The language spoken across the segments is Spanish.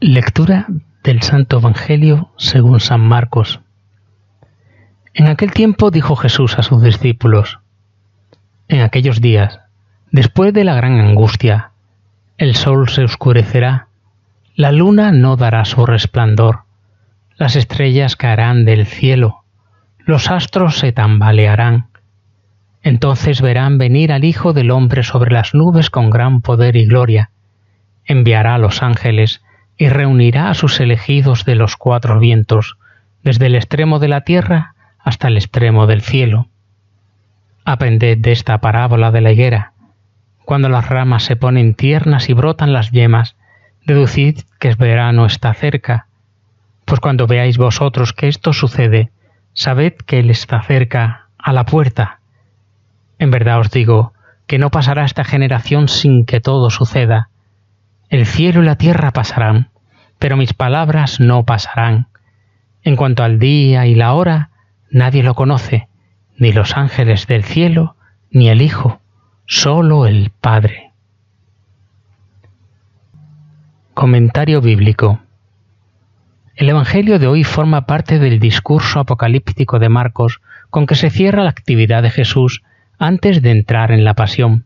Lectura del Santo Evangelio según San Marcos. En aquel tiempo dijo Jesús a sus discípulos: En aquellos días, después de la gran angustia, el sol se oscurecerá, la luna no dará su resplandor, las estrellas caerán del cielo, los astros se tambalearán. Entonces verán venir al Hijo del Hombre sobre las nubes con gran poder y gloria. Enviará a los ángeles y reunirá a sus elegidos de los cuatro vientos, desde el extremo de la tierra hasta el extremo del cielo. Aprended de esta parábola de la higuera. Cuando las ramas se ponen tiernas y brotan las yemas, deducid que el verano está cerca. Pues cuando veáis vosotros que esto sucede, sabed que Él está cerca, a la puerta. En verdad os digo que no pasará esta generación sin que todo suceda. El cielo y la tierra pasarán, pero mis palabras no pasarán. En cuanto al día y la hora, nadie lo conoce, ni los ángeles del cielo, ni el Hijo, solo el Padre. Comentario bíblico. El Evangelio de hoy forma parte del discurso apocalíptico de Marcos con que se cierra la actividad de Jesús antes de entrar en la pasión.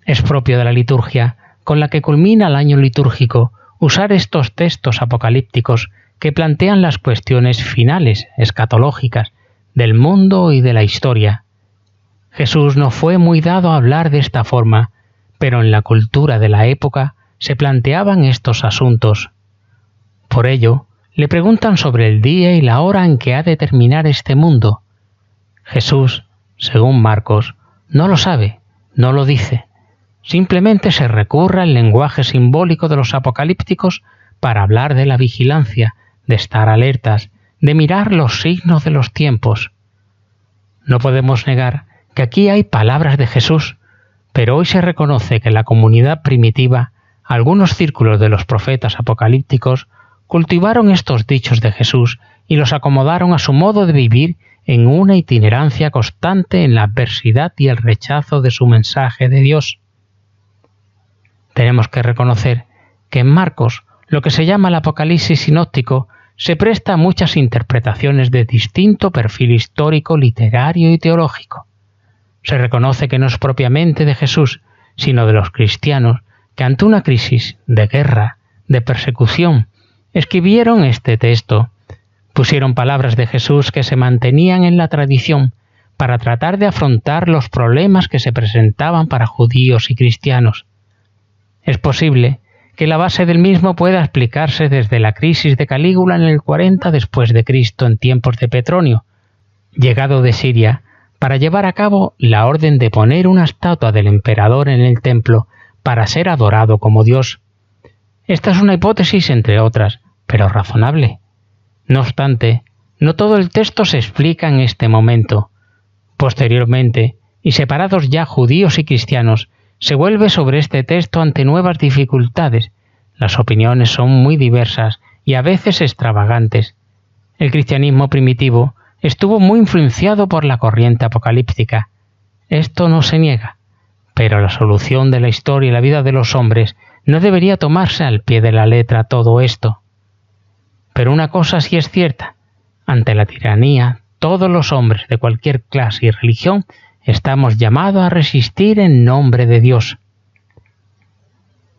Es propio de la liturgia, con la que culmina el año litúrgico, usar estos textos apocalípticos que plantean las cuestiones finales, escatológicas, del mundo y de la historia. Jesús no fue muy dado a hablar de esta forma, pero en la cultura de la época se planteaban estos asuntos. Por ello, le preguntan sobre el día y la hora en que ha de terminar este mundo. Jesús, según Marcos, no lo sabe, no lo dice. Simplemente se recurre al lenguaje simbólico de los apocalípticos para hablar de la vigilancia, de estar alertas, de mirar los signos de los tiempos. No podemos negar que aquí hay palabras de Jesús, pero hoy se reconoce que en la comunidad primitiva, algunos círculos de los profetas apocalípticos cultivaron estos dichos de Jesús y los acomodaron a su modo de vivir en una itinerancia constante en la adversidad y el rechazo de su mensaje de Dios. Tenemos que reconocer que en Marcos, lo que se llama el Apocalipsis sinóptico, se presta a muchas interpretaciones de distinto perfil histórico, literario y teológico. Se reconoce que no es propiamente de Jesús, sino de los cristianos, que ante una crisis de guerra, de persecución, escribieron este texto. Pusieron palabras de Jesús que se mantenían en la tradición para tratar de afrontar los problemas que se presentaban para judíos y cristianos. Es posible que la base del mismo pueda explicarse desde la crisis de Calígula en el 40 después de Cristo en tiempos de Petronio, llegado de Siria para llevar a cabo la orden de poner una estatua del emperador en el templo para ser adorado como Dios. Esta es una hipótesis entre otras, pero razonable. No obstante, no todo el texto se explica en este momento. Posteriormente, y separados ya judíos y cristianos, se vuelve sobre este texto ante nuevas dificultades. Las opiniones son muy diversas y a veces extravagantes. El cristianismo primitivo estuvo muy influenciado por la corriente apocalíptica. Esto no se niega, pero la solución de la historia y la vida de los hombres no debería tomarse al pie de la letra todo esto. Pero una cosa sí es cierta: ante la tiranía, todos los hombres de cualquier clase y religión estamos llamados a resistir en nombre de Dios.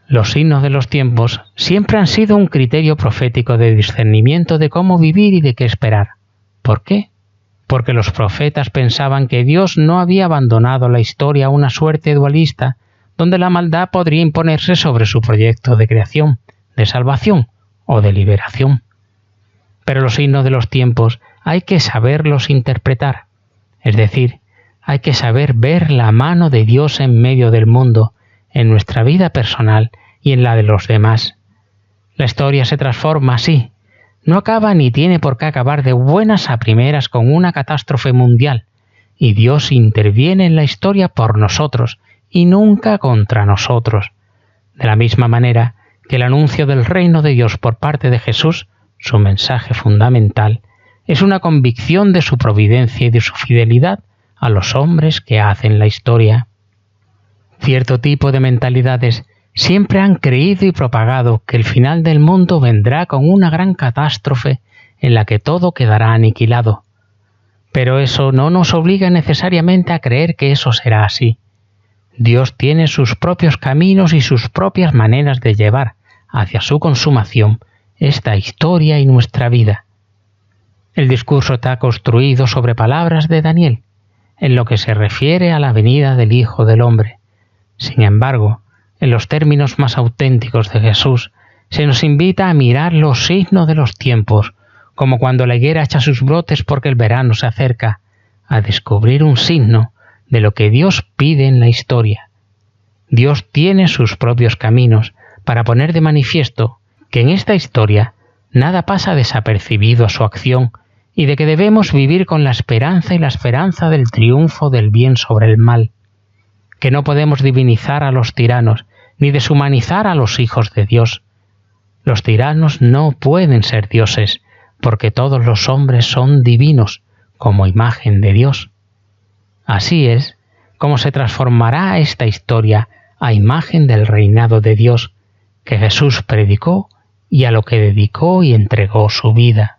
Los signos de los tiempos siempre han sido un criterio profético de discernimiento de cómo vivir y de qué esperar. ¿Por qué? Porque los profetas pensaban que Dios no había abandonado la historia a una suerte dualista, donde la maldad podría imponerse sobre su proyecto de creación, de salvación o de liberación. Pero los signos de los tiempos hay que saberlos interpretar, es decir, hay que saber ver la mano de Dios en medio del mundo, en nuestra vida personal y en la de los demás. La historia se transforma así. No acaba ni tiene por qué acabar de buenas a primeras con una catástrofe mundial, y Dios interviene en la historia por nosotros y nunca contra nosotros. De la misma manera que el anuncio del reino de Dios por parte de Jesús, su mensaje fundamental, es una convicción de su providencia y de su fidelidad a los hombres que hacen la historia. Cierto tipo de mentalidades siempre han creído y propagado que el final del mundo vendrá con una gran catástrofe en la que todo quedará aniquilado. Pero eso no nos obliga necesariamente a creer que eso será así. Dios tiene sus propios caminos y sus propias maneras de llevar hacia su consumación esta historia y nuestra vida. El discurso está construido sobre palabras de Daniel, en lo que se refiere a la venida del Hijo del Hombre. Sin embargo, en los términos más auténticos de Jesús, se nos invita a mirar los signos de los tiempos, como cuando la higuera echa sus brotes porque el verano se acerca, a descubrir un signo de lo que Dios pide en la historia. Dios tiene sus propios caminos para poner de manifiesto que en esta historia nada pasa desapercibido a su acción y de que debemos vivir con la esperanza y la esperanza del triunfo del bien sobre el mal, que no podemos divinizar a los tiranos ni deshumanizar a los hijos de Dios. Los tiranos no pueden ser dioses, porque todos los hombres son divinos, como imagen de Dios. Así es como se transformará esta historia a imagen del reinado de Dios, que Jesús predicó y a lo que dedicó y entregó su vida.